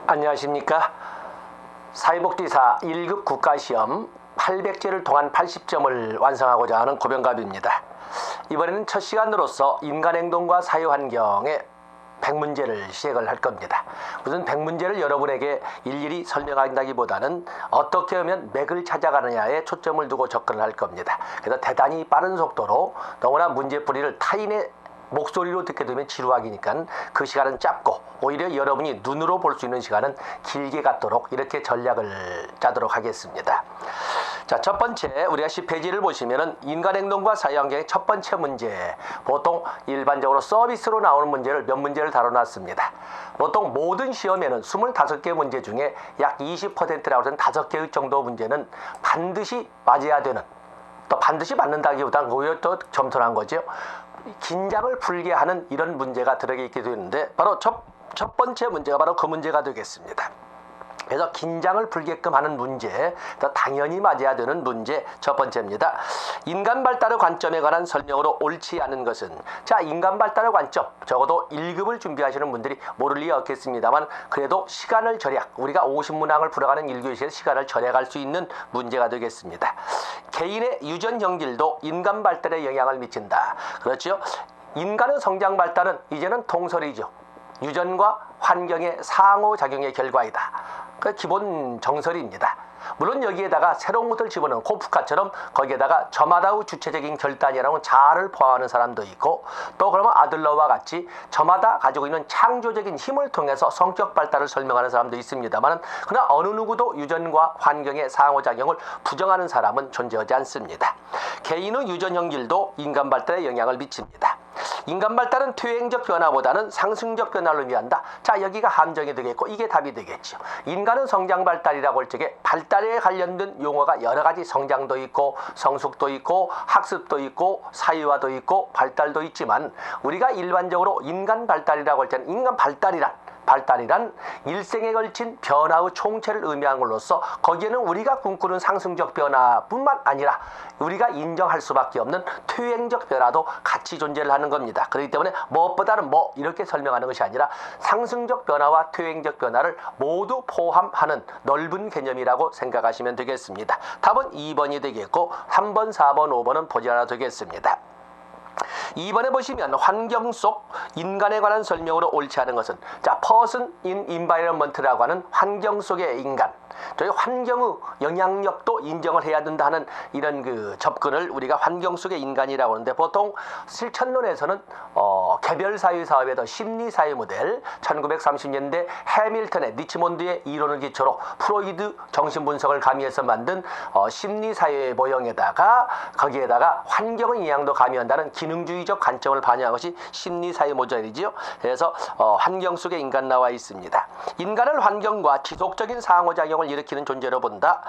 안녕하십니까. 사회복지사 1급 국가시험 800제를 통한 80점을 완성하고자 하는 고병갑입니다. 이번에는 첫 시간으로서 인간행동과 사회환경의 100문제를 시작을 할 겁니다. 무슨 100문제를 여러분에게 일일이 설명한다기보다는 어떻게 하면 맥을 찾아가느냐에 초점을 두고 접근을 할 겁니다. 그래서 대단히 빠른 속도로 너무나 문제풀이를 타인의 목소리로 듣게 되면 지루하기니까 그 시간은 짧고 오히려 여러분이 눈으로 볼 수 있는 시간은 길게 갖도록 이렇게 전략을 짜도록 하겠습니다. 자, 첫 번째 우리가 10페이지를 보시면은 인간행동과 사회환경의 첫 번째 문제, 보통 일반적으로 서비스로 나오는 문제를 몇 문제를 다뤄놨습니다. 보통 모든 시험에는 25개 문제 중에 약 20%라고 해서 5개 정도 문제는 반드시 맞아야 되는, 또 반드시 맞는다기보다는 오히려 더 점선한 거죠. 긴장을 풀게 하는 이런 문제가 들어있게 되는데 바로 첫 번째 문제가 바로 그 문제가 되겠습니다. 그래서 긴장을 풀게끔 하는 문제, 더 당연히 맞아야 되는 문제 첫 번째입니다. 인간 발달의 관점에 관한 설명으로 옳지 않은 것은, 자, 인간 발달의 관점, 적어도 1급을 준비하시는 분들이 모를 리 없겠습니다만 그래도 시간을 절약, 우리가 50문항을 풀어가는 1교시에서 시간을 절약할 수 있는 문제가 되겠습니다. 개인의 유전 형질도 인간 발달에 영향을 미친다. 그렇죠? 인간의 성장 발달은 이제는 통설이죠. 유전과 환경의 상호작용의 결과이다. 그 기본 정설입니다. 물론 여기에다가 새로운 것을 집어넣은 코프카처럼 거기에다가 저마다의 주체적인 결단이라는 자아를 포함하는 사람도 있고, 또 그러면 아들러와 같이 저마다 가지고 있는 창조적인 힘을 통해서 성격 발달을 설명하는 사람도 있습니다만, 그러나 어느 누구도 유전과 환경의 상호작용을 부정하는 사람은 존재하지 않습니다. 개인의 유전 형질도 인간 발달에 영향을 미칩니다. 인간 발달은 퇴행적 변화보다는 상승적 변화를 의미한다. 자, 여기가 함정이 되겠고 이게 답이 되겠죠. 인간은 성장 발달이라고 할 적에 발달에 관련된 용어가 여러 가지, 성장도 있고 성숙도 있고 학습도 있고 사회화도 있고 발달도 있지만, 우리가 일반적으로 인간 발달이라고 할 때는 인간 발달이란 일생에 걸친 변화의 총체를 의미하는 것으로서 거기에는 우리가 꿈꾸는 상승적 변화뿐만 아니라 우리가 인정할 수밖에 없는 퇴행적 변화도 같이 존재를 하는 겁니다. 그렇기 때문에 무엇보다는 이렇게 설명하는 것이 아니라 상승적 변화와 퇴행적 변화를 모두 포함하는 넓은 개념이라고 생각하시면 되겠습니다. 답은 2번이 되겠고 3번, 4번, 5번은 보지 않아도 되겠습니다. 2번에 보시면 환경 속 인간에 관한 설명으로 옳지 않은 것은, 자, person in environment라고 하는 환경 속의 인간, 저희 환경의 영향력도 인정을 해야 된다 하는 이런 그 접근을 우리가 환경 속의 인간이라고 하는데, 보통 실천론에서는 개별사회 사업의 더 심리사회 모델, 1930년대 해밀턴의 리치몬드의 이론을 기초로 프로이드 정신분석을 가미해서 만든 심리사회 모형에다가 거기에다가 환경의 영향도 가미한다는 기능주의적 관점을 반영한 것이 심리사회 모델이지요. 그래서 환경 속의 인간 나와 있습니다. 인간을 환경과 지속적인 상호작용을 일으키는 존재로 본다.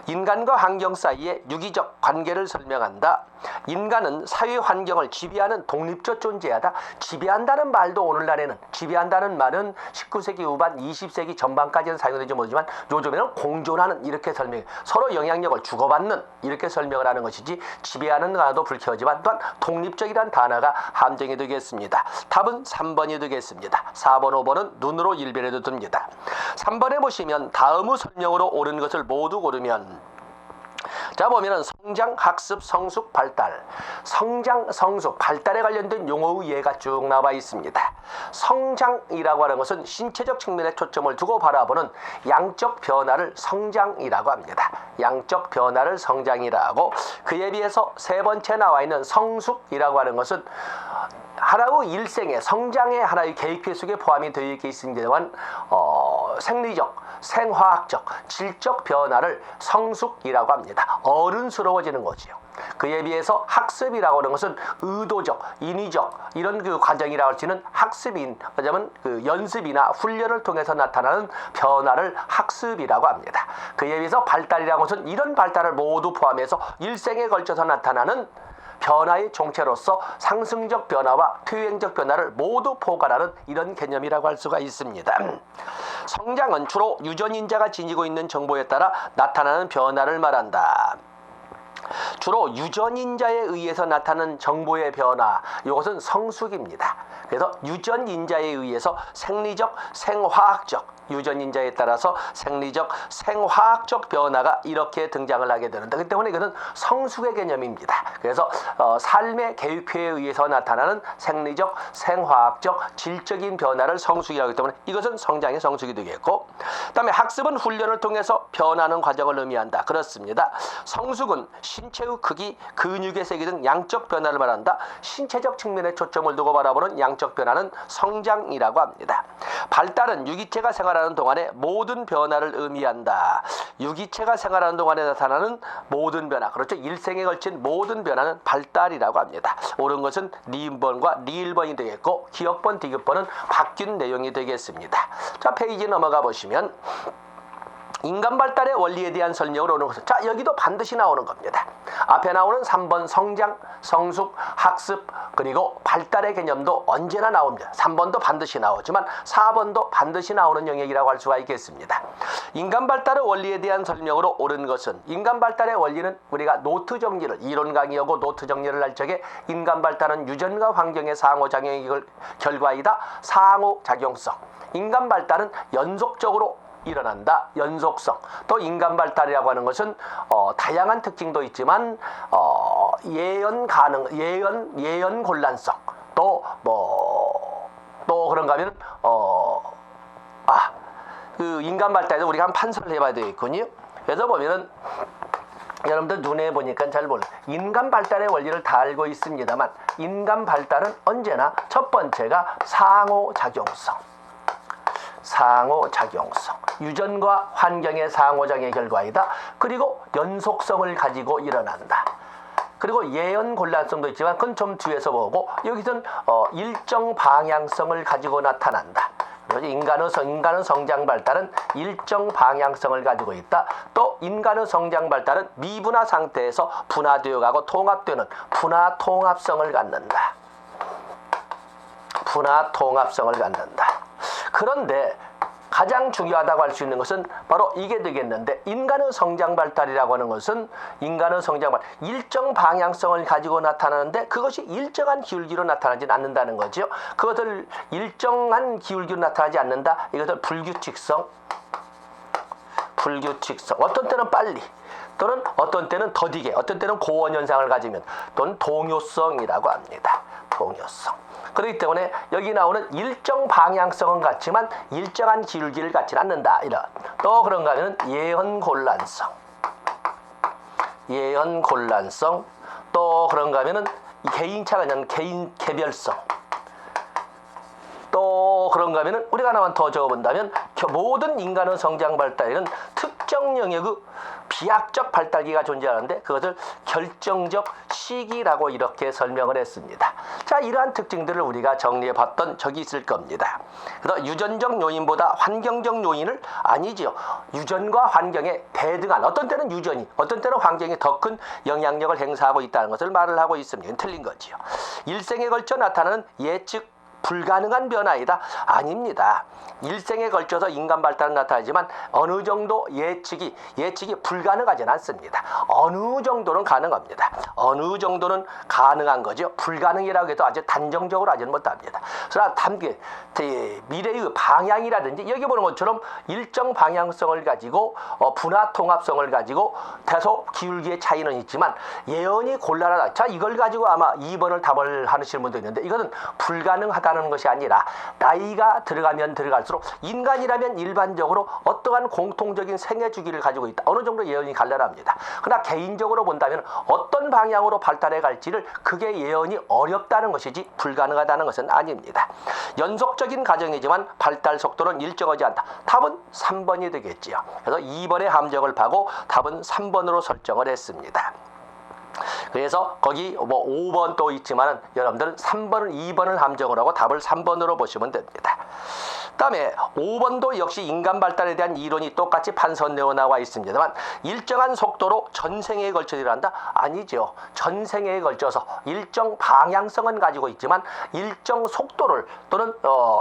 인간과 환경 사이의 유기적 관계를 설명한다. 인간은 사회 환경을 지배하는 독립적 존재하다. 지배한다는 말도 오늘날에는, 지배한다는 말은 19세기 후반 20세기 전반까지는 사용되지 못하지만 요즘에는 공존하는, 이렇게 설명해, 서로 영향력을 주고받는, 이렇게 설명을 하는 것이지 지배하는 단어도 불쾌하지만 또한 독립적이란 단어가 함정이 되겠습니다. 답은 3번이 되겠습니다. 4번, 5번은 눈으로 일변해도 됩니다. 3번에 보시면 다음의 설명으로 옳은 것을 모두 고르면, 자, 보면은 성장, 학습, 성숙, 발달. 성장, 성숙, 발달에 관련된 용어의 예가 쭉 나와 있습니다. 성장이라고 하는 것은 신체적 측면에 초점을 두고 바라보는 양적 변화를 성장이라고 합니다. 양적 변화를 성장이라고, 그에 비해서 세 번째 나와 있는 성숙이라고 하는 것은 하나의 일생의 성장의 하나의 계획표 속에 포함이 되어 있습니다만 생리적, 생화학적, 질적 변화를 성숙이라고 합니다. 어른스러워지는 거지요. 그에 비해서 학습이라고 하는 것은 의도적, 인위적 이런 그 과정이라고 할 수 있는 학습인, 왜냐하면 그 연습이나 훈련을 통해서 나타나는 변화를 학습이라고 합니다. 그에 비해서 발달이라고 하는 것은 이런 발달을 모두 포함해서 일생에 걸쳐서 나타나는 변화의 종체로서 상승적 변화와 퇴행적 변화를 모두 포괄하는 이런 개념이라고 할 수가 있습니다. 성장은 주로 유전인자가 지니고 있는 정보에 따라 나타나는 변화를 말한다. 주로 유전인자에 의해서 나타나는 정보의 변화, 이것은 성숙입니다. 그래서 유전인자에 의해서 생리적, 생화학적, 유전인자에 따라서 생리적, 생화학적 변화가 이렇게 등장을 하게 되는데, 그 때문에 이것은 성숙의 개념입니다. 그래서 삶의 계획표에 의해서 나타나는 생리적, 생화학적, 질적인 변화를 성숙이라고 하기 때문에 이것은 성장의 성숙이 되겠고, 그다음에 학습은 훈련을 통해서 변하는 과정을 의미한다. 그렇습니다. 성숙은 신체의 크기, 근육의 세기 등 양적 변화를 말한다. 신체적 측면에 초점을 두고 바라보는 양적 변화는 성장이라고 합니다. 발달은 유기체가 생활하는 동안의 모든 변화를 의미한다. 유기체가 생활하는 동안에 나타나는 모든 변화, 그렇죠. 일생에 걸친 모든 변화는 발달이라고 합니다. 옳은 것은 니은번과 리을번이 되겠고, 기억번, 디귿번은 바뀐 내용이 되겠습니다. 자, 페이지 넘어가 보시면 인간 발달의 원리에 대한 설명을 오는 것은, 자, 여기도 반드시 나오는 겁니다. 앞에 나오는 3번 성장, 성숙, 학습, 그리고 발달의 개념도 언제나 나옵니다. 3번도 반드시 나오지만 4번도 반드시 나오는 영역이라고 할 수가 있겠습니다. 인간 발달의 원리에 대한 설명으로 옳은 것은, 인간 발달의 원리는 우리가 노트 정리를, 이론 강의하고 노트 정리를 할 적에 인간 발달은 유전과 환경의 상호작용의 결과이다. 상호작용성. 인간 발달은 연속적으로 일어난다. 연속성. 또 인간 발달이라고 하는 것은 다양한 특징도 있지만 예언 곤란성. 또 그런가 하면 그 인간 발달에도 우리가 한 판서를 해봐야 되겠군요. 그래서 보면은 여러분들 눈에 보니까 잘 몰라요. 인간 발달의 원리를 다 알고 있습니다만, 인간 발달은 언제나 첫 번째가 상호작용성. 상호작용성. 유전과 환경의 상호작용의 결과이다. 그리고 연속성을 가지고 일어난다. 그리고 예언 곤란성도 있지만 그건 좀 뒤에서 보고, 여기서는 일정 방향성을 가지고 나타난다. 인간의 성장 발달은 일정 방향성을 가지고 있다. 또 인간의 성장 발달은 미분화 상태에서 분화되어 가고 통합되는 분화 통합성을 갖는다. 분화 통합성을 갖는다. 그런데 가장 중요하다고 할 수 있는 것은 바로 이게 되겠는데, 인간의 성장 발달이라고 하는 것은, 인간의 성장 발달, 일정 방향성을 가지고 나타나는데 그것이 일정한 기울기로 나타나지 않는다는 거죠. 그것을 일정한 기울기로 나타나지 않는다. 이것을 불규칙성. 어떤 때는 빨리, 또는 어떤 때는 더디게, 어떤 때는 고원 현상을 가지면, 또는 동요성이라고 합니다. 동요성. 그렇기 때문에 여기 나오는 일정 방향성은 같지만 일정한 기울기를 갖지는 않는다. 이런. 또 그런가 하면 예언 곤란성. 또 그런가 하면은 개인차가 아니라 개별성. 또 그런가 하면은 우리가 하나만 더 적어본다면, 모든 인간의 성장 발달에는 특정 영역의 비약적 발달기가 존재하는데 그것을 결정적 시기라고 이렇게 설명을 했습니다. 자, 이러한 특징들을 우리가 정리해 봤던 적이 있을 겁니다. 그래서 유전적 요인보다 환경적 요인을, 아니죠. 유전과 환경의 대등한, 어떤 때는 유전이, 어떤 때는 환경이 더 큰 영향력을 행사하고 있다는 것을 말을 하고 있습니다. 틀린 거지요. 일생에 걸쳐 나타나는 예측 불가능한 변화이다. 아닙니다. 일생에 걸쳐서 인간 발달은 나타나지만 어느 정도 예측이 불가능하지는 않습니다. 어느 정도는 가능합니다. 어느 정도는 가능한 거죠. 불가능이라고 해도 아주 단정적으로 하지는 못합니다. 그러나 미래의 방향이라든지 여기 보는 것처럼 일정 방향성을 가지고 분화 통합성을 가지고 다소 기울기의 차이는 있지만 예언이 곤란하다. 자, 이걸 가지고 아마 2번을 답을 하시는 분도 있는데, 이거는 불가능하다는 것이 아니라 나이가 들어가면 들어갈수록 인간이라면 일반적으로 어떠한 공통적인 생애 주기를 가지고 있다. 어느 정도 예언이 갈라납니다. 그러나 개인적으로 본다면 어떤 방향으로 발달해 갈지를, 그게 예언이 어렵다는 것이지 불가능하다는 것은 아닙니다. 연속적인 과정이지만 발달 속도는 일정하지 않다. 답은 3번이 되겠지요. 그래서 2번의 함정을 파고 답은 3번으로 설정을 했습니다. 그래서 거기 뭐 5번 또 있지만은 여러분들은 3번을 2번을 함정을 하고 답을 3번으로 보시면 됩니다. 그다음에 5번도 역시 인간 발달에 대한 이론이 똑같이 판선되어 나와 있습니다만 일정한 속도로 전생에 걸쳐 일어난다? 아니죠. 전생에 걸쳐서 일정 방향성은 가지고 있지만 일정 속도를 또는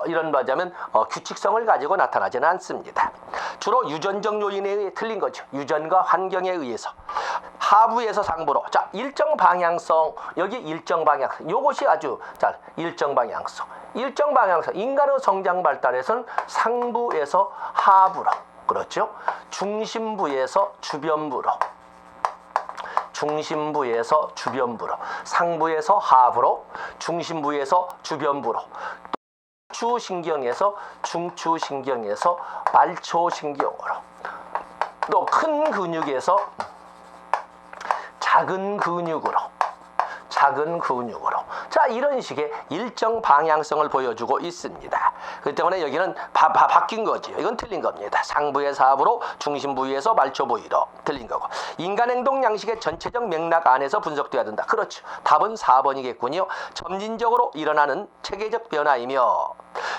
이런 말하자면 규칙성을 가지고 나타나지는 않습니다. 주로 유전적 요인에 의해 틀린 거죠. 유전과 환경에 의해서. 하부에서 상부로. 자, 일정 방향성. 여기 일정 방향성. 요것이 아주 자, 일정 방향성. 일정 방향성. 인간의 성장 발달에서는 상부에서 하부로. 그렇죠? 중심부에서 주변부로. 중심부에서 주변부로. 상부에서 하부로. 중심부에서 주변부로. 추신경에서 중추신경에서 말초신경으로. 또 큰 근육에서 작은 근육으로. 작은 근육으로. 자, 이런 식의 일정 방향성을 보여주고 있습니다. 그 때문에 여기는 바뀐 거죠. 이건 틀린 겁니다. 상부에서 하부로, 중심 부위에서 말초 부위로 틀린 거고. 인간 행동 양식의 전체적 맥락 안에서 분석돼야 된다. 그렇죠. 답은 4번이겠군요. 점진적으로 일어나는 체계적 변화이며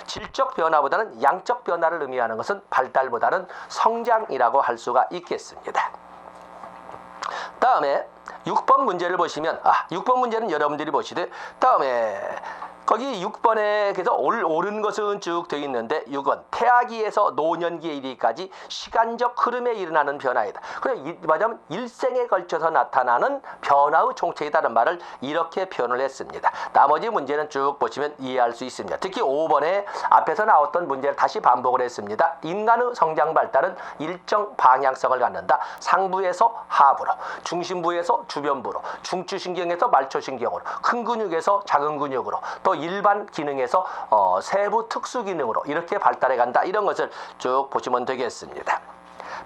질적 변화보다는 양적 변화를 의미하는 것은 발달보다는 성장이라고 할 수가 있겠습니다. 다음에 6번 문제를 보시면 6번 문제는 여러분들이 보시되 다음에 거기 6번에 그래서 옳은 것은 쭉 되어 있는데 6번 태아기에서 노년기에 이르기까지 시간적 흐름에 일어나는 변화이다. 그래 말하자면 일생에 걸쳐서 나타나는 변화의 총체이다는 말을 이렇게 표현을 했습니다. 나머지 문제는 쭉 보시면 이해할 수 있습니다. 특히 5번에 앞에서 나왔던 문제를 다시 반복을 했습니다. 인간의 성장 발달은 일정 방향성을 갖는다. 상부에서 하부로, 중심부에서 주변부로, 중추신경에서 말초신경으로, 큰 근육에서 작은 근육으로, 또 일반 기능에서 세부 특수 기능으로 이렇게 발달해 간다. 이런 것을 쭉 보시면 되겠습니다.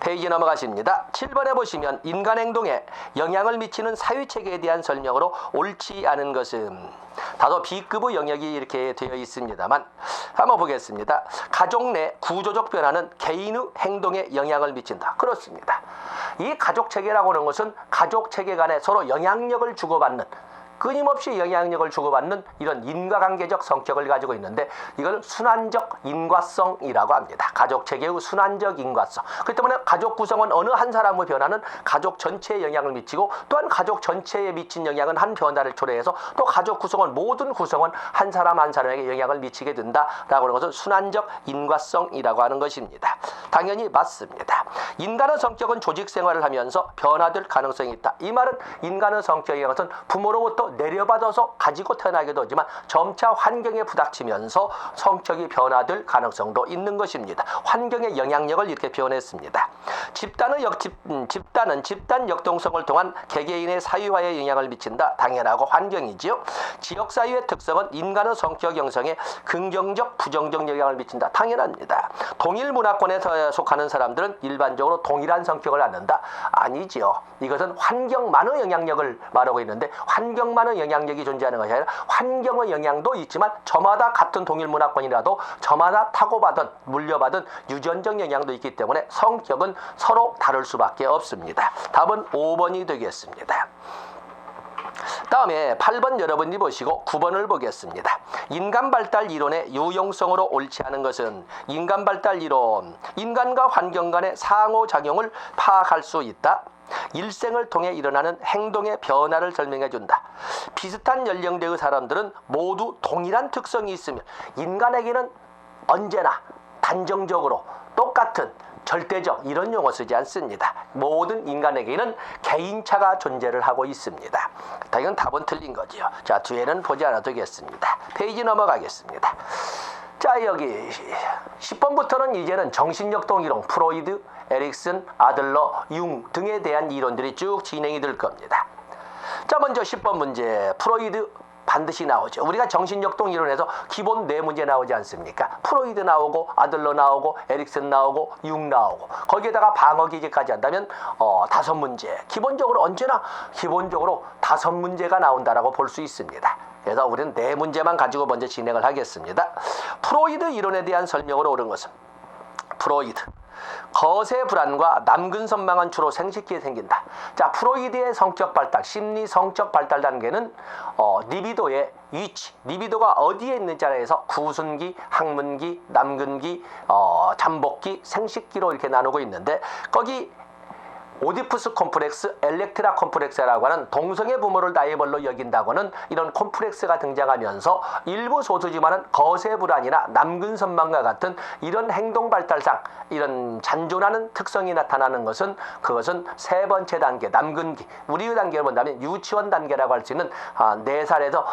페이지 넘어가십니다. 7번에 보시면 인간 행동에 영향을 미치는 사유체계에 대한 설명으로 옳지 않은 것은 다소 B급의 영역이 이렇게 되어 있습니다만 한번 보겠습니다. 가족 내 구조적 변화는 개인의 행동에 영향을 미친다. 그렇습니다. 이 가족체계라고 하는 것은 가족체계 간에 서로 영향력을 주고받는 끊임없이 영향력을 주고받는 이런 인과관계적 성격을 가지고 있는데 이걸 순환적 인과성이라고 합니다. 가족체계의 순환적 인과성. 그렇기 때문에 가족 구성은 어느 한 사람의 변화는 가족 전체에 영향을 미치고 또한 가족 전체에 미친 영향은 한 변화를 초래해서 또 가족 구성원 모든 구성원 한 사람 한 사람에게 영향을 미치게 된다라고 하는 것은 순환적 인과성이라고 하는 것입니다. 당연히 맞습니다. 인간의 성격은 조직 생활을 하면서 변화될 가능성이 있다. 이 말은 인간의 성격의 것은 부모로부터 내려받아서 가지고 태어나기도 하지만 점차 환경에 부닥치면서 성격이 변화될 가능성도 있는 것입니다. 환경의 영향력을 이렇게 표현했습니다. 집단은 집단 역동성을 통한 개개인의 사유화에 영향을 미친다. 당연하고 환경이지요. 지역사유의 특성은 인간의 성격 형성에 긍정적, 부정적 영향을 미친다. 당연합니다. 동일 문화권에 속하는 사람들은 일반적으로 동일한 성격을 갖는다. 아니지요. 이것은 환경만의 영향력을 말하고 있는데 환경만의 영향력이 존재하는 것이 아니라 환경의 영향도 있지만 저마다 같은 동일 문화권이라도 저마다 타고받은 물려받은 유전적 영향도 있기 때문에 성격은 서로 다를 수밖에 없습니다. 답은 5번이 되겠습니다. 다음에 8번 여러분이 보시고 9번을 보겠습니다. 인간 발달 이론의 유용성으로 옳지 않은 것은 인간 발달 이론, 인간과 환경 간의 상호작용을 파악할 수 있다. 일생을 통해 일어나는 행동의 변화를 설명해 준다. 비슷한 연령대의 사람들은 모두 동일한 특성이 있으며 인간에게는 언제나 단정적으로 똑같은 절대적 이런 용어 쓰지 않습니다. 모든 인간에게는 개인차가 존재를 하고 있습니다. 이건 답은 틀린 거지요. 자, 뒤에는 보지 않아도 되겠습니다. 페이지 넘어가겠습니다. 자, 여기 10번부터는 이제는 정신역동 이론, 프로이드, 에릭슨, 아들러, 융 등에 대한 이론들이 쭉 진행이 될 겁니다. 자, 먼저 10번 문제. 프로이드 반드시 나오죠. 우리가 정신역동 이론에서 기본 4문제 나오지 않습니까? 프로이드 나오고 아들러 나오고 에릭슨 나오고 융 나오고 거기에다가 방어기제까지 한다면 5문제. 기본적으로 언제나 기본적으로 5문제가 나온다라고 볼 수 있습니다. 그래서 우리는 4문제만 가지고 먼저 진행을 하겠습니다. 프로이드 이론에 대한 설명으로 옳은 것은 프로이드 거세 불안과 남근 선망은 주로 생식기에 생긴다. 자, 프로이드의 성격 발달, 심리 성적 발달 단계는 리비도의 위치, 리비도가 어디에 있는지에 서 구순기, 항문기, 남근기, 잠복기, 생식기로 이렇게 나누고 있는데, 거기 오디푸스 콤플렉스, 엘렉트라 콤플렉스라고 하는 동성애 부모를 라이벌로 여긴다고는 이런 콤플렉스가 등장하면서 일부 소수지만은 거세 불안이나 남근 선망과 같은 이런 행동 발달상 이런 잔존하는 특성이 나타나는 것은 그것은 세 번째 단계 남근기, 우리의 단계를 본다면 유치원 단계라고 할 수 있는 4살에서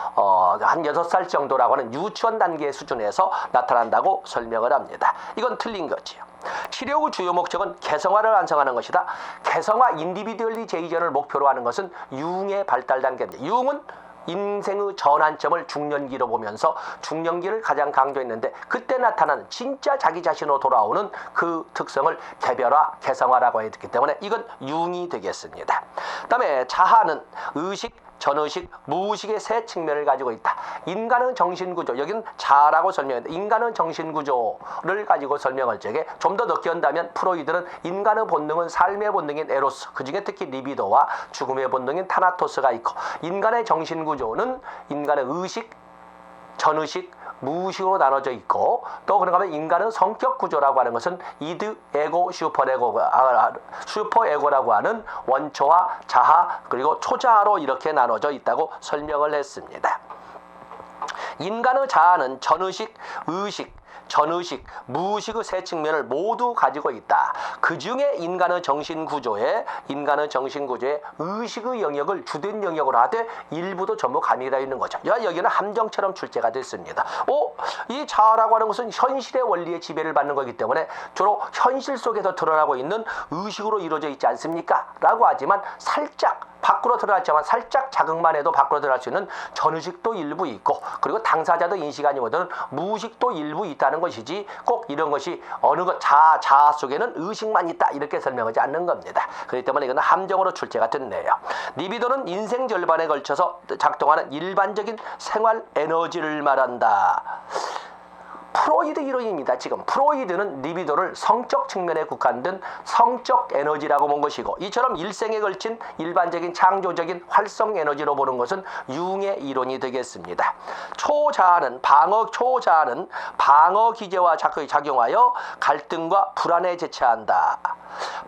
한 6살 정도라고 하는 유치원 단계 수준에서 나타난다고 설명을 합니다. 이건 틀린 거지요. 치료 후 주요 목적은 개성화를 완성하는 것이다. 개성화 인디비듀얼리제이션을 목표로 하는 것은 융의 발달 단계입니다. 융은 인생의 전환점을 중년기로 보면서 중년기를 가장 강조했는데, 그때 나타나는 진짜 자기 자신으로 돌아오는 그 특성을 개별화, 개성화라고 했기 때문에 이건 융이 되겠습니다. 그 다음에 자아는 의식, 전의식, 무의식의 세 측면을 가지고 있다. 인간의 정신구조, 여기는 자아라고 설명했는데 인간의 정신구조를 가지고 설명할 적에 좀 더 넓게 한다면 프로이드는 인간의 본능은 삶의 본능인 에로스, 그중에 특히 리비도와 죽음의 본능인 타나토스가 있고, 인간의 정신구조는 인간의 의식, 전의식, 무의식으로 나눠져 있고, 또 그런가 하면 인간의 성격 구조라고 하는 것은 이드, 에고, 슈퍼에고라고 하는 원초와 자아 그리고 초자아로 이렇게 나눠져 있다고 설명을 했습니다. 인간의 자아는 전의식, 의식, 전의식, 무의식의 세 측면을 모두 가지고 있다. 그 중에 인간의 정신구조에 의식의 영역을 주된 영역으로 하되 일부도 전부 가미되어 있는 거죠. 여기는 함정처럼 출제가 됐습니다. 이 자아라고 하는 것은 현실의 원리의 지배를 받는 거기 때문에 주로 현실 속에서 드러나고 있는 의식으로 이루어져 있지 않습니까? 라고 하지만 살짝 밖으로 드러났지만 살짝 자극만 해도 밖으로 드러날 수 있는 전의식도 일부 있고, 그리고 당사자도 인식 아니거든 무의식도 일부 있다는 것이지, 꼭 이런 것이 어느 것 자아 속에는 의식만 있다 이렇게 설명하지 않는 겁니다. 그렇기 때문에 이거는 함정으로 출제가 됐네요. 리비도는 인생 절반에 걸쳐서 작동하는 일반적인 생활 에너지를 말한다. 프로이드 이론입니다. 지금 프로이드는 리비도를 성적 측면에 국한된 성적 에너지라고 본 것이고, 이처럼 일생에 걸친 일반적인 창조적인 활성 에너지로 보는 것은 융의 이론이 되겠습니다. 초자아는 방어 기제와 작용하여 갈등과 불안에 제체한다.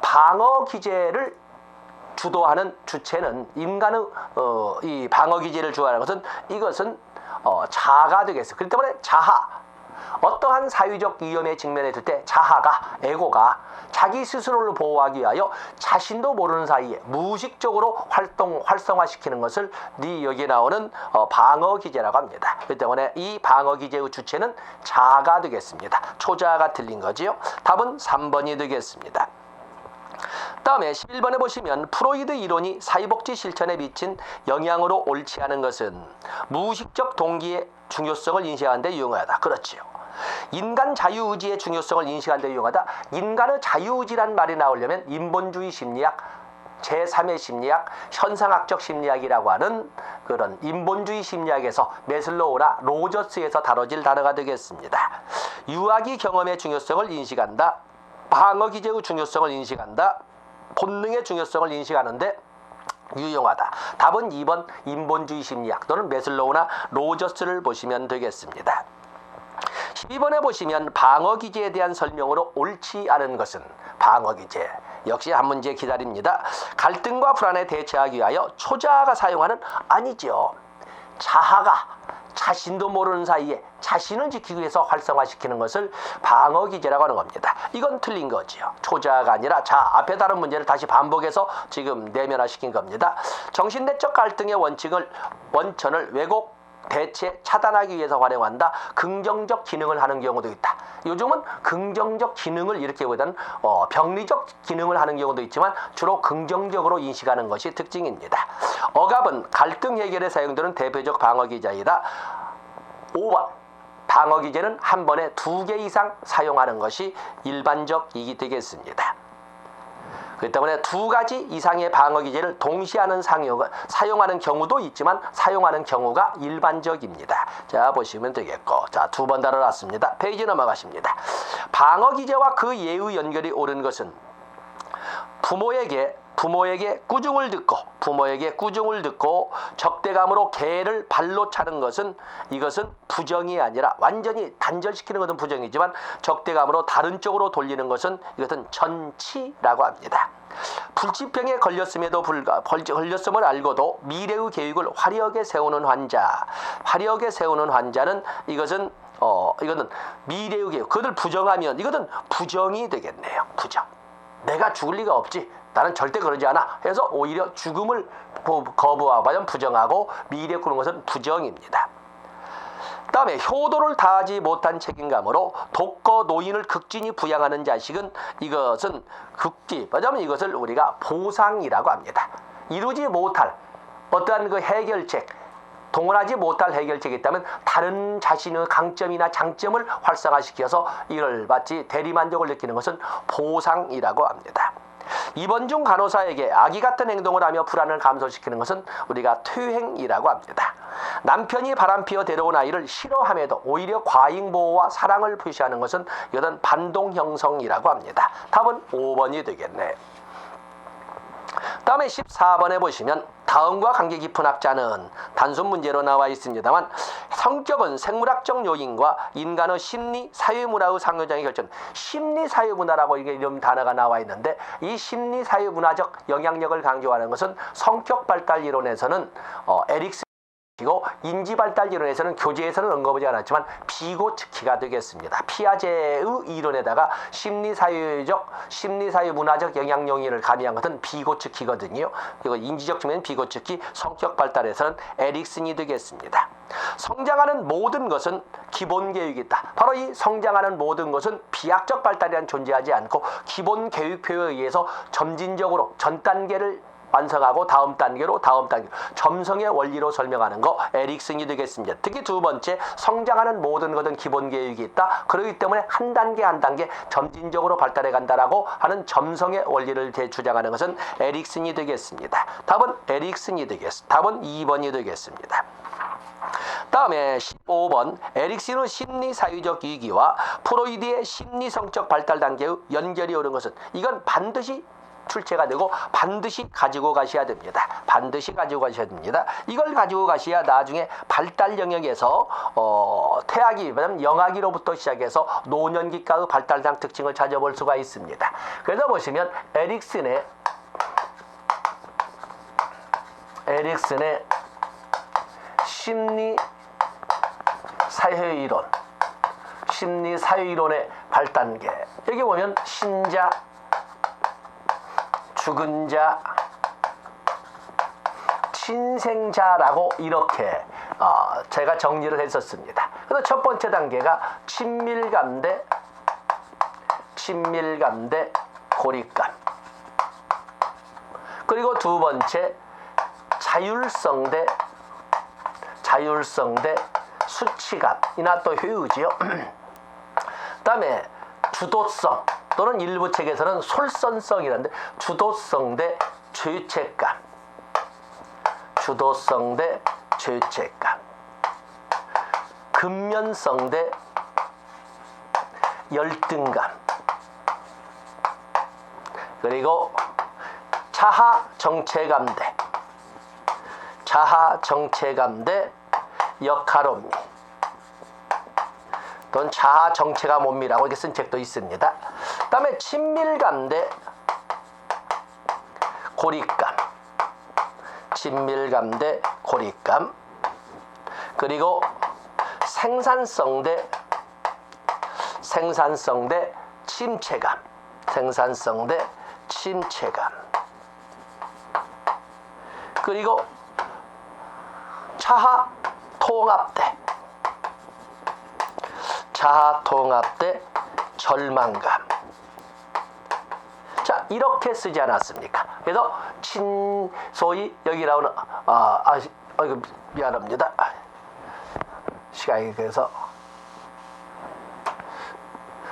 방어 기제를 주도하는 주체는 인간의 이 방어 기제를 주도하는 것은 이것은 자아가 되겠어요. 그렇기 때문에 어떠한 사회적 위험에 직면했을 때 자아가, 에고가 자기 스스로를 보호하기 위하여 자신도 모르는 사이에 무의식적으로 활성화시키는 것을 여기에 나오는 방어 기제라고 합니다. 그렇기 때문에 이 방어 기제의 주체는 자아가 되겠습니다. 초자아가 틀린 거지요. 답은 3번이 되겠습니다. 다음에 11번에 보시면 프로이드 이론이 사회복지 실천에 미친 영향으로 옳지 않은 것은 무의식적 동기의 중요성을 인식하는 데 유용하다. 그렇지요. 인간 자유의지의 중요성을 인식하는 데 유용하다. 인간의 자유의지란 말이 나오려면 인본주의 심리학, 제3의 심리학, 현상학적 심리학이라고 하는 그런 인본주의 심리학에서 메슬로우나 로저스에서 다뤄질 단어가 되겠습니다. 유아기 경험의 중요성을 인식한다. 방어 기제의 중요성을 인식한다. 본능의 중요성을 인식하는데 유용하다. 답은 2번 인본주의 심리학 또는 메슬로우나 로저스를 보시면 되겠습니다. 12번에 보시면 방어 기제에 대한 설명으로 옳지 않은 것은 방어 기제. 역시 한 문제 기다립니다. 갈등과 불안에 대처하기 위하여 초자아가 사용하는 아니죠. 자아가 자신도 모르는 사이에 자신을 지키기 위해서 활성화시키는 것을 방어 기제라고 하는 겁니다. 이건 틀린 거지요. 초자아가 아니라 앞에 다른 문제를 다시 반복해서 지금 내면화시킨 겁니다. 정신내적 갈등의 원천을 왜곡, 대체, 차단하기 위해서 활용한다. 긍정적 기능을 하는 경우도 있다. 요즘은 긍정적 기능을 이렇게 보다는 병리적 기능을 하는 경우도 있지만 주로 긍정적으로 인식하는 것이 특징입니다. 억압은 갈등 해결에 사용되는 대표적 방어 기제이다. 5번 방어 기제는 한 번에 2개 이상 사용하는 것이 일반적이기 되겠습니다. 그렇기 때문에 두 가지 이상의 방어 기제를 동시에 사용하는 경우도 있지만 사용하는 경우가 일반적입니다. 자, 보시면 되겠고. 자, 두 번 다뤄놨습니다. 페이지 넘어가십니다. 방어 기제와 그 예의 연결이 옳은 것은 부모에게 꾸중을 듣고 적대감으로 개를 발로 차는 것은 이것은 부정이 아니라 완전히 단절시키는 것은 부정이지만 적대감으로 다른 쪽으로 돌리는 것은 이것은 전치라고 합니다. 불치병에 걸렸음을 알고도 미래의 계획을 화려하게 세우는 환자는 이거는 미래의 계획, 그것을 부정하면 이것은 부정이 되겠네요. 부정. 내가 죽을 리가 없지. 나는 절대 그러지 않아. 해서 오히려 죽음을 거부하면 부정하고 미래에 꾸는 것은 부정입니다. 다음에 효도를 다하지 못한 책임감으로 독거 노인을 극진히 부양하는 자식은 이것은 왜냐하면 이것을 우리가 보상이라고 합니다. 이루지 못할 어떠한 그 해결책, 동원하지 못할 해결책이 있다면 다른 자신의 강점이나 장점을 활성화시켜서 이를 마치 대리만족을 느끼는 것은 보상이라고 합니다. 입원 중 간호사에게 아기 같은 행동을 하며 불안을 감소시키는 것은 우리가 퇴행이라고 합니다. 남편이 바람피워 데려온 아이를 싫어함에도 오히려 과잉보호와 사랑을 표시하는 것은 이것은 반동형성이라고 합니다. 답은 5번이 되겠네요. 다음에 14번에 보시면 다음과 관계 깊은 학자는 단순 문제로 나와 있습니다만 성격은 생물학적 요인과 인간의 심리, 사회문화의 상호작용이 결정. 심리사회문화라고 이런 단어가 나와 있는데 이 심리사회문화적 영향력을 강조하는 것은 성격발달 이론에서는 에릭슨이고 인지발달 이론에서는 교재에서는 언급하지 않았지만 비고츠키가 되겠습니다. 피아제의 이론에다가 심리사회문화적 영향력을 가미한 것은 비고츠키거든요. 그리고 인지적 측면은 비고츠키, 성격발달에서는 에릭슨이 되겠습니다. 성장하는 모든 것은 기본 계획이 있다. 바로 이 성장하는 모든 것은 비약적 발달이란 존재하지 않고 기본 계획표에 의해서 점진적으로 전 단계를 완성하고 다음 단계 점성의 원리로 설명하는 거 에릭슨이 되겠습니다. 특히 두 번째, 성장하는 모든 것은 기본 계획이 있다. 그렇기 때문에 한 단계 점진적으로 발달해 간다라고 하는 점성의 원리를 주장하는 것은 에릭슨이 되겠습니다. 답은 에릭슨이 되겠습니다. 답은 2번이 되겠습니다. 다음에 15번, 에릭슨의 심리사회적 위기와 프로이드의 심리성적 발달 단계의 연결이 옳은 것은 이건 반드시 출제가 되고 반드시 가지고 가셔야 됩니다. 이걸 가지고 가셔야 나중에 발달 영역에서 태아기, 영아기로부터 시작해서 노년기까지 발달상 특징을 찾아볼 수가 있습니다. 그래서 보시면 에릭슨의 심리사회이론의 발단계, 여기 보면 신자, 죽은 자, 친생자라고 이렇게 제가 정리를 했었습니다. 그래서 첫 번째 단계가 친밀감 대 고립감, 그리고 두 번째 자율성 대 수치감이나 또 효유지요. 그다음에 주도성 또는 일부 책에서는 솔선성이라는데 주도성 대 죄책감, 근면성 대 열등감, 그리고 자아 정체감 대 역할혼미 또는 자아 정체감 혼미라고 이렇게 쓴 책도 있습니다. 그 다음에 친밀감 대 고립감, 그리고 생산성 대 침체감, 그리고 자아 통합 대 절망감. 자, 이렇게 쓰지 않았습니까? 그래서 소위 여기 나오는 미안합니다. 시간이 그래서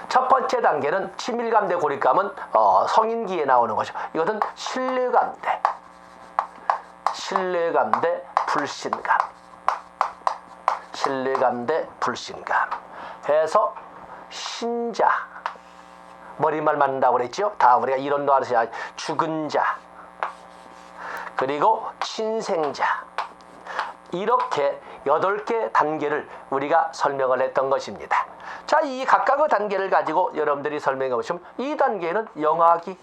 첫 번째 단계는 친밀감대 고립감은 성인기에 나오는 거죠. 이것은 신뢰감대, 신뢰감대 불신감, 신뢰감대 불신감 해서 신자, 머리말 맞는다고 그랬죠. 다 우리가 이론도 알으셔야 죽은 자, 그리고 신생자, 이렇게 8개 단계를 우리가 설명을 했던 것입니다. 자, 이 각각의 단계를 가지고 여러분들이 설명해 보시면 이 단계는 영아기,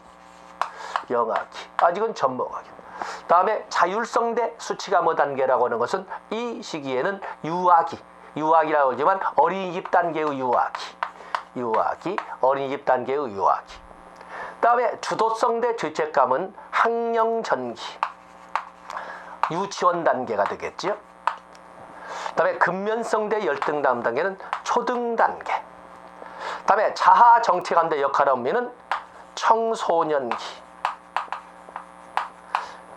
아직은 전몽하기. 다음에 자율성대 수치감의 단계라고 하는 것은 이 시기에는 유아기라고 하지만 어린이집 단계의 유아기, 어린이집 단계의 유아기. 다음에 주도성대 죄책감은 학령전기, 유치원 단계가 되겠죠. 다음에 근면성대 열등감 단계는 초등 단계. 다음에 자아 정체감대 역할 업무는 청소년기.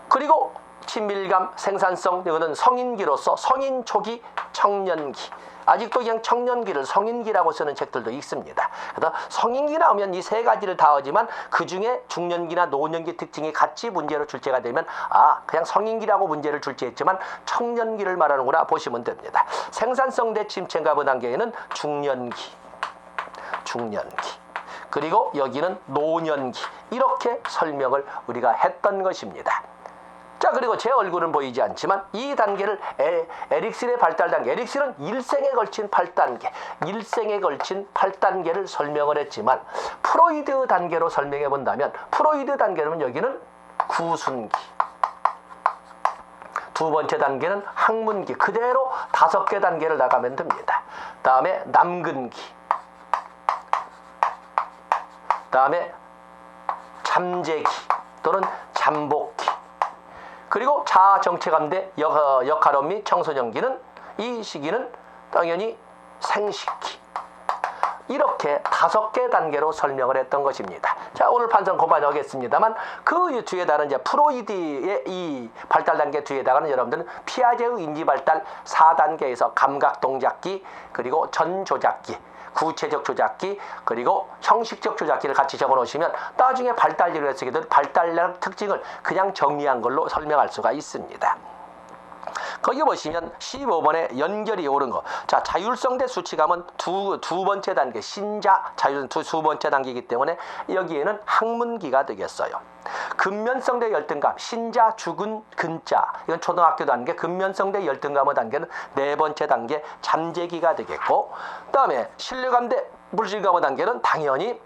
그리고 친밀감, 생산성, 이거는 성인기로서 성인 초기, 청년기. 아직도 그냥 청년기를 성인기라고 쓰는 책들도 있습니다. 그래서 성인기 나오면 이 세 가지를 다 하지만 그 중에 중년기나 노년기 특징이 같이 문제로 출제가 되면 그냥 성인기라고 문제를 출제했지만 청년기를 말하는구나 보시면 됩니다. 생산성대 침체감의 단계에는 중년기. 그리고 여기는 노년기. 이렇게 설명을 우리가 했던 것입니다. 자, 그리고 제 얼굴은 보이지 않지만 이 단계를 에릭슨의 발달 단계, 에릭슨은 일생에 걸친 8단계를 설명을 했지만 프로이드 단계로 설명해 본다면 프로이드 단계는 여기는 구순기, 두 번째 단계는 학문기, 그대로 5개 단계를 나가면 됩니다. 다음에 남근기, 다음에 잠재기 또는 잠복기, 그리고 자아정체감대 역할업 및 청소년기는 이 시기는 당연히 생식기. 이렇게 5개 단계로 설명을 했던 것입니다. 자, 오늘 판서는 그만하겠습니다만 그 뒤에다는 이제 프로이드의 이 발달 단계 뒤에다가는 여러분들은 피아제의 인지발달 4단계에서 감각동작기, 그리고 전조작기, 구체적 조작기, 그리고 형식적 조작기를 같이 적어놓으시면 나중에 발달지를 쓰게 될 발달력 특징을 그냥 정리한 걸로 설명할 수가 있습니다. 거기 보시면 15번에 연결이 오른 거. 자, 자율성대 수치감은 두 번째 단계, 신자 자율 두 번째 단계이기 때문에 여기에는 학문기가 되겠어요. 근면성대 열등감, 신자, 죽은, 근자, 이건 초등학교 단계. 근면성대 열등감의 단계는 4번째 단계, 잠재기가 되겠고, 그 다음에 신뢰감대 불신감의 단계는 당연히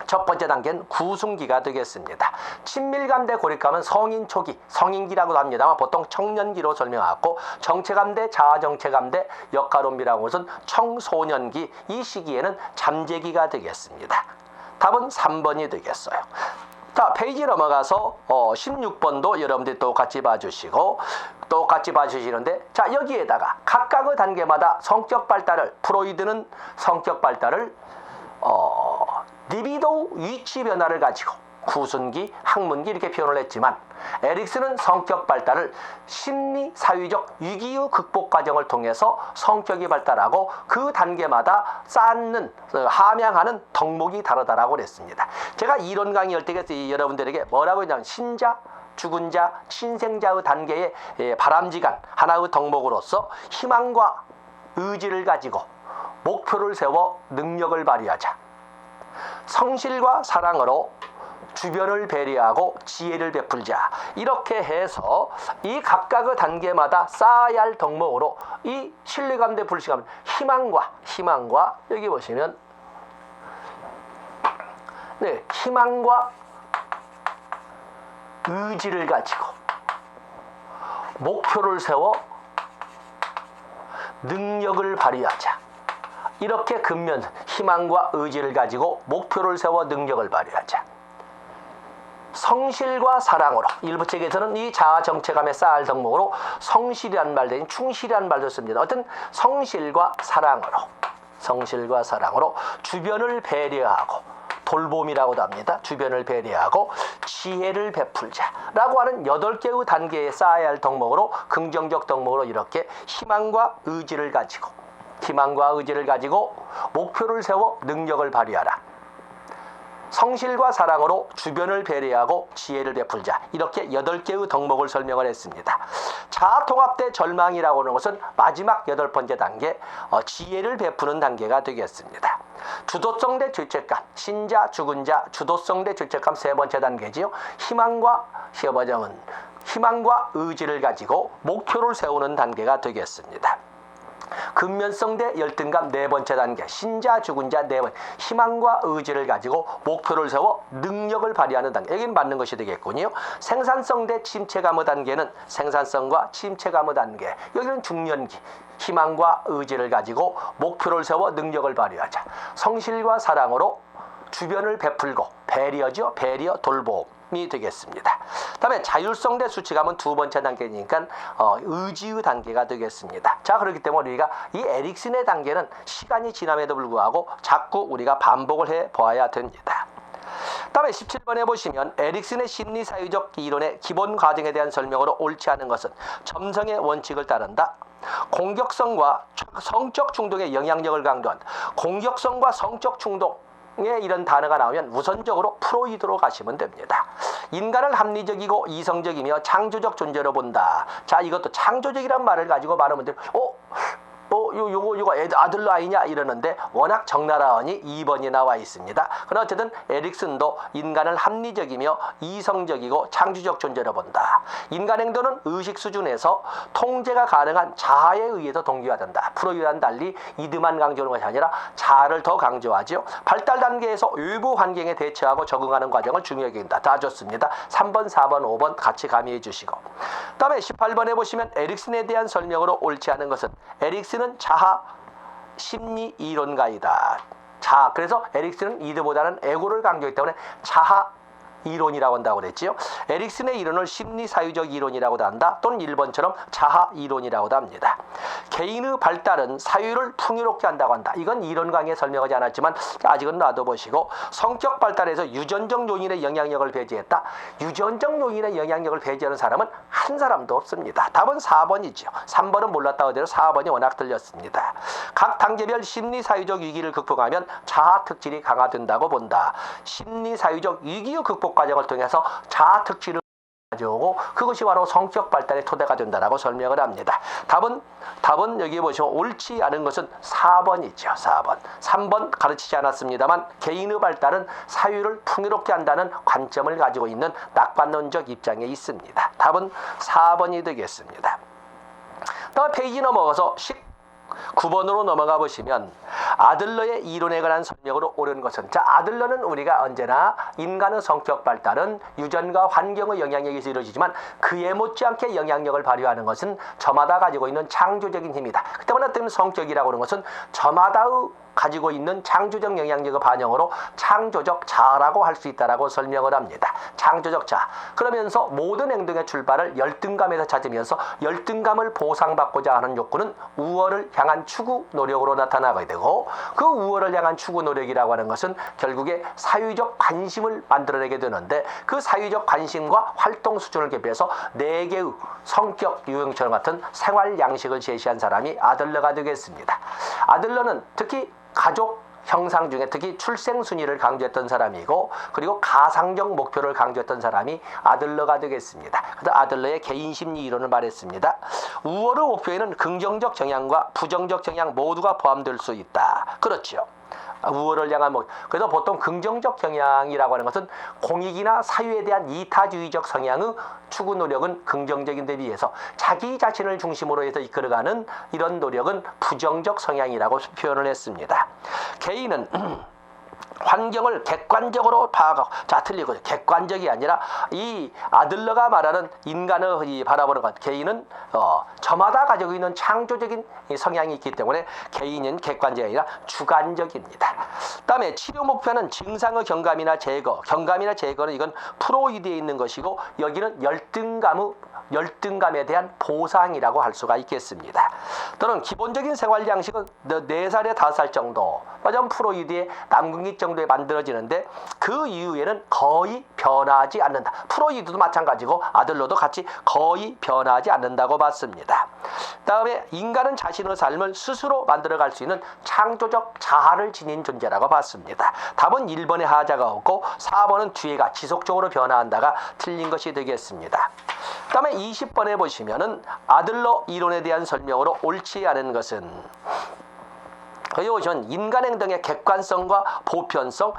첫 번째 단계는 구순기가 되겠습니다. 친밀감대 고립감은 성인 초기, 성인기라고도 합니다만 보통 청년기로 설명하고, 정체감대, 자아정체감대, 역할혼비라고 것은 청소년기, 이 시기에는 잠재기가 되겠습니다. 답은 3번이 되겠어요. 자, 페이지 넘어가서 16번도 여러분들이 똑같이 봐주시고, 똑같이 봐주시는데, 자, 여기에다가 각각의 단계마다 성격 발달을, 프로이드는 성격 발달을 리비도 위치 변화를 가지고 구순기, 학문기 이렇게 표현을 했지만, 에릭슨은 성격 발달을 심리, 사회적 위기의 극복 과정을 통해서 성격이 발달하고 그 단계마다 쌓는, 함양하는 덕목이 다르다라고 그랬습니다. 제가 이론 강의할 때 여러분들에게 뭐라고 했냐면 신자, 죽은 자, 신생자의 단계의 바람직한 하나의 덕목으로서 희망과 의지를 가지고 목표를 세워 능력을 발휘하자. 성실과 사랑으로 주변을 배려하고 지혜를 베풀자. 이렇게 해서 이 각각의 단계마다 쌓아야 할 덕목으로 이 신뢰감대 불신감, 희망과 여기 보시면 희망과 의지를 가지고 목표를 세워 능력을 발휘하자. 이렇게 근면, 희망과 의지를 가지고 목표를 세워 능력을 발휘하자. 성실과 사랑으로, 일부 책에서는 이 자아정체감에 쌓을 덕목으로 성실이라는 말 대신 충실이라는 말도 씁니다. 어떤 성실과 사랑으로 주변을 배려하고, 돌봄이라고도 합니다. 주변을 배려하고 지혜를 베풀자라고 하는 8개의 단계에 쌓아야 할 덕목으로, 긍정적 덕목으로 이렇게 희망과 의지를 가지고 희망과 의지를 가지고 목표를 세워 능력을 발휘하라. 성실과 사랑으로 주변을 배려하고 지혜를 베풀자. 이렇게 8개의 덕목을 설명을 했습니다. 자아통합대 절망이라고 하는 것은 마지막 8번째 단계, 지혜를 베푸는 단계가 되겠습니다. 주도성 대 죄책감, 신자, 죽은 자, 주도성 대 죄책감 3번째 단계지요. 희망과 의지를 가지고 목표를 세우는 단계가 되겠습니다. 근면성 대 열등감 4번째 단계, 신자 죽은 자 4번, 희망과 의지를 가지고 목표를 세워 능력을 발휘하는 단계, 여기는 맞는 것이 되겠군요. 생산성 대 침체감의 단계는 생산성과 침체감의 단계, 여기는 중년기, 희망과 의지를 가지고 목표를 세워 능력을 발휘하자. 성실과 사랑으로 주변을 베풀고, 배려죠, 배려, 돌봄이 되겠습니다. 다음에 자율성 대 수치감은 2번째 단계니까 의지의 단계가 되겠습니다. 자, 그렇기 때문에 우리가 이 에릭슨의 단계는 시간이 지남에도 불구하고 자꾸 우리가 반복을 해 보아야 됩니다. 다음에 17번에 보시면 에릭슨의 심리사회적 이론의 기본 과정에 대한 설명으로 옳지 않은 것은 점성의 원칙을 따른다. 공격성과 성적 충동의 영향력을 강조한다. 공격성과 성적 충동 이런 단어가 나오면 우선적으로 프로이드로 가시면 됩니다. 인간을 합리적이고 이성적이며 창조적 존재로 본다. 자, 이것도 창조적이란 말을 가지고 많은 분들이 요거 아들러 아니냐 이러는데 워낙 적나라하니 2번이 나와 있습니다. 그러나 어쨌든 에릭슨도 인간을 합리적이며 이성적이고 창조적 존재로 본다. 인간 행동은 의식 수준에서 통제가 가능한 자아에 의해서 동기화된다. 프로이드와는 달리 이드만 강조하는 것이 아니라 자아를 더 강조하죠. 발달 단계에서 외부 환경에 대처하고 적응하는 과정을 중요하게 한다. 다 좋습니다. 3번, 4번, 5번 같이 가미해 주시고. 다음에 18번에 보시면 에릭슨에 대한 설명으로 옳지 않은 것은 에릭슨은 자아 심리 이론가이다. 자, 그래서 에릭슨은 이드보다는 에고를 강조했기 때문에 자아 이론이라고 한다고 그랬지요. 에릭슨의 이론을 심리사회적 이론이라고도 한다. 또는 1번처럼 자아 이론이라고도 합니다. 개인의 발달은 사회를 풍요롭게 한다고 한다. 이건 이론 강의에 설명하지 않았지만 아직은 놔둬보시고, 성격 발달에서 유전적 요인의 영향력을 배제했다. 유전적 요인의 영향력을 배제하는 사람은 한 사람도 없습니다. 답은 4번이죠. 3번은 몰랐다고 하더라도 4번이 워낙 들렸습니다. 각 단계별 심리사회적 위기를 극복하면 자아 특질이 강화된다고 본다. 심리사회적 위기의 극복 과정을 통해서 자아 특질을 가져오고 그것이 바로 성격 발달의 토대가 된다라고 설명을 합니다. 답은 여기 보시면 옳지 않은 것은 4번이죠. 4번. 3번 가르치지 않았습니다만 개인의 발달은 사회를 풍요롭게 한다는 관점을 가지고 있는 낙관론적 입장에 있습니다. 답은 4번이 되겠습니다. 다음 페이지 넘어가서 19번으로 넘어가 보시면 아들러의 이론에 관한 설명으로 옳은 것은, 자, 아들러는 우리가 언제나 인간의 성격 발달은 유전과 환경의 영향력에 의해서 이루어지지만 그에 못지않게 영향력을 발휘하는 것은 저마다 가지고 있는 창조적인 힘이다. 그 때문에 어떤 성격이라고 하는 것은 저마다의 가지고 있는 창조적 영향력의 반영으로 창조적 자아라고 할 수 있다라고 설명을 합니다. 창조적 자아. 그러면서 모든 행동의 출발을 열등감에서 찾으면서 열등감을 보상받고자 하는 욕구는 우월을 향한 추구 노력으로 나타나게 되고, 그 우월을 향한 추구 노력이라고 하는 것은 결국에 사회적 관심을 만들어내게 되는데, 그 사회적 관심과 활동 수준을 개폐해서 4개의 성격 유형처럼 같은 생활 양식을 제시한 사람이 아들러가 되겠습니다. 아들러는 특히 가족 형상 중에 특히 출생 순위를 강조했던 사람이고, 그리고 가상적 목표를 강조했던 사람이 아들러가 되겠습니다. 그래서 아들러의 개인 심리 이론을 말했습니다. 우월의 목표에는 긍정적 정향과 부정적 정향 모두가 포함될 수 있다. 그렇죠. 우월을 향한 목표. 그래서 보통 긍정적 경향이라고 하는 것은 공익이나 사유에 대한 이타주의적 성향의 추구 노력은 긍정적인 데 비해서 자기 자신을 중심으로 해서 이끌어가는 이런 노력은 부정적 성향이라고 표현을 했습니다. 개인은 환경을 객관적으로 파악하고, 자, 틀리거든요. 객관적이 아니라 이 아들러가 말하는 인간의 바라보는 것, 개인은 저마다 가지고 있는 창조적인 성향이 있기 때문에 개인은 객관적이 아니라 주관적입니다. 다음에 치료 목표는 증상의 경감이나 제거는 이건 프로이드에 있는 것이고, 여기는 열등감에 대한 보상이라고 할 수가 있겠습니다. 또는 기본적인 생활 양식은 4살에 5살 정도, 맞으면 프로이드의 남궁기 정도에 만들어지는데 그 이후에는 거의 변하지 않는다. 프로이드도 마찬가지고 아들러도 같이 거의 변하지 않는다고 봤습니다. 다음에 인간은 자신의 삶을 스스로 만들어갈 수 있는 창조적 자아를 지닌 존재라고 봤습니다. 답은 1번의 하자가 없고 4번은 뒤에가 지속적으로 변화한다가 틀린 것이 되겠습니다. 그 다음에 20번에 보시면은 아들러 이론에 대한 설명으로 옳지 않은 것은 이것은 인간 행동의 객관성과 보편성,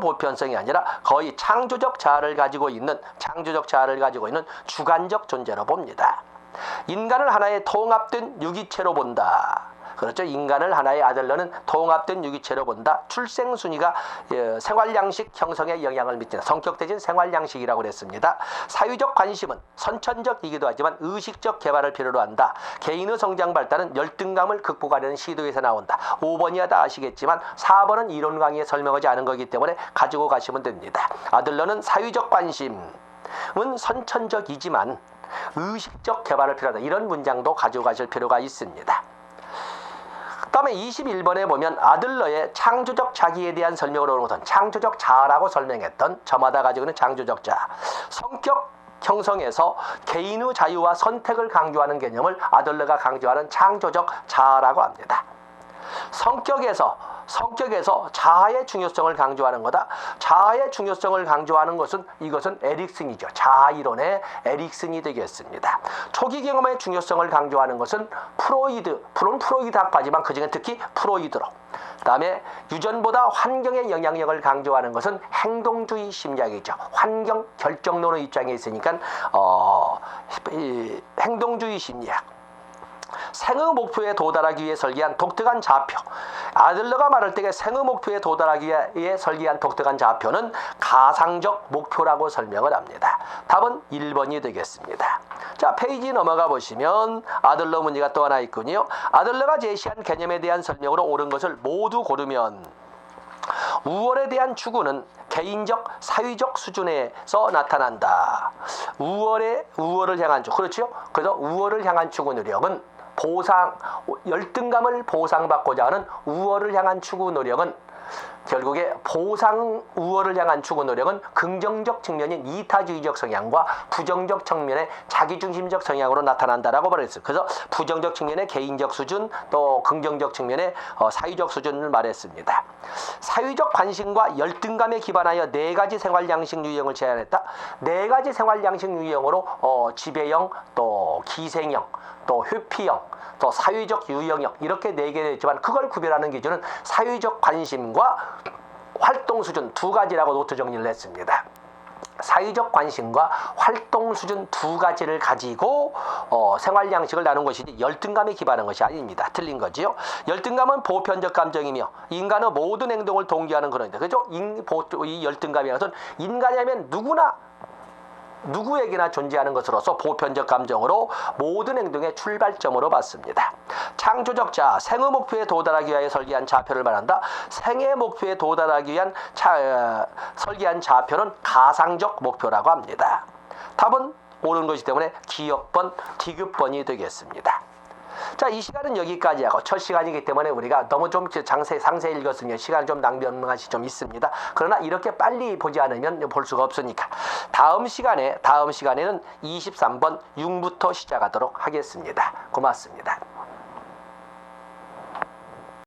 보편성이 아니라 거의 창조적 자아를 가지고 있는 주관적 존재로 봅니다. 인간을 하나의 통합된 유기체로 본다. 그렇죠. 인간을 하나의 아들러는 통합된 유기체로 본다. 출생순위가 생활양식 형성에 영향을 미친다. 성격대진 생활양식이라고 그랬습니다. 사유적 관심은 선천적이기도 하지만 의식적 개발을 필요로 한다. 개인의 성장 발달은 열등감을 극복하려는 시도에서 나온다. 5번이야 다 아시겠지만 4번은 이론 강의에 설명하지 않은 거기 때문에 가지고 가시면 됩니다. 아들러는 사유적 관심은 선천적이지만 의식적 개발을 필요하다. 이런 문장도 가지고 가실 필요가 있습니다. 그 다음에 21번에 보면 아들러의 창조적 자기에 대한 설명으로 오는 것은 창조적 자아라고 설명했던 저마다 가지고 있는 창조적 자아. 성격 형성에서 개인의 자유와 선택을 강조하는 개념을 아들러가 강조하는 창조적 자아라고 합니다. 성격에서 자아의 중요성을 강조하는 거다. 자아의 중요성을 강조하는 것은 이것은 에릭슨이죠. 자아 이론의 에릭슨이 되겠습니다. 초기 경험의 중요성을 강조하는 것은 물론 프로이드 학파지만 그중에 특히 프로이드로. 그다음에 유전보다 환경의 영향력을 강조하는 것은 행동주의 심리학이죠. 환경 결정론의 입장에 있으니까 행동주의 심리학. 생의 목표에 도달하기 위해 설계한 독특한 좌표. 아들러가 말할 때 생의 목표에 도달하기 위해 설계한 독특한 좌표는 가상적 목표라고 설명을 합니다. 답은 1번이 되겠습니다. 자, 페이지 넘어가 보시면 아들러 문제가 또 하나 있군요. 아들러가 제시한 개념에 대한 설명으로 옳은 것을 모두 고르면 우월에 대한 추구는 개인적, 사회적 수준에서 나타난다. 우월을 향한 추구. 그렇죠? 그래서 우월을 향한 추구 노력은 열등감을 보상받고자 하는 우월을 향한 추구 노력은 결국에 우월을 향한 추구 노력은 긍정적 측면인 이타주의적 성향과 부정적 측면의 자기중심적 성향으로 나타난다라고 말했어요. 그래서 부정적 측면의 개인적 수준, 또 긍정적 측면의 사회적 수준을 말했습니다. 사회적 관심과 열등감에 기반하여 4가지 생활양식 유형을 제안했다. 4가지 생활양식 유형으로 지배형, 또 기생형, 또 회피형, 또 사회적 유형형 이렇게 4개가 있지만 그걸 구별하는 기준은 사회적 관심과 활동 수준 2가지라고 노트 정리를 했습니다. 사회적 관심과 활동 수준 2가지를 가지고 생활 양식을 나눈 것이지 열등감에 기반한 것이 아닙니다. 틀린 거지요. 열등감은 보편적 감정이며 인간의 모든 행동을 동기하는 그런 거죠. 그죠? 이 열등감이라는 것은 인간이라면 누구에게나 존재하는 것으로서 보편적 감정으로 모든 행동의 출발점으로 봤습니다. 창조적 자아, 생의 목표에 도달하기 위하여 설계한 좌표를 말한다. 생의 목표에 도달하기 위한 설계한 좌표는 가상적 목표라고 합니다. 답은 옳은 것이기 때문에 기역번, 디귿번이 되겠습니다. 자, 이 시간은 여기까지 하고 첫 시간이기 때문에 우리가 너무 좀 상세히 읽었으면 시간을 좀 낭비하는 것이 좀 있습니다. 그러나 이렇게 빨리 보지 않으면 볼 수가 없으니까 다음 시간에는 23번 6부터 시작하도록 하겠습니다. 고맙습니다.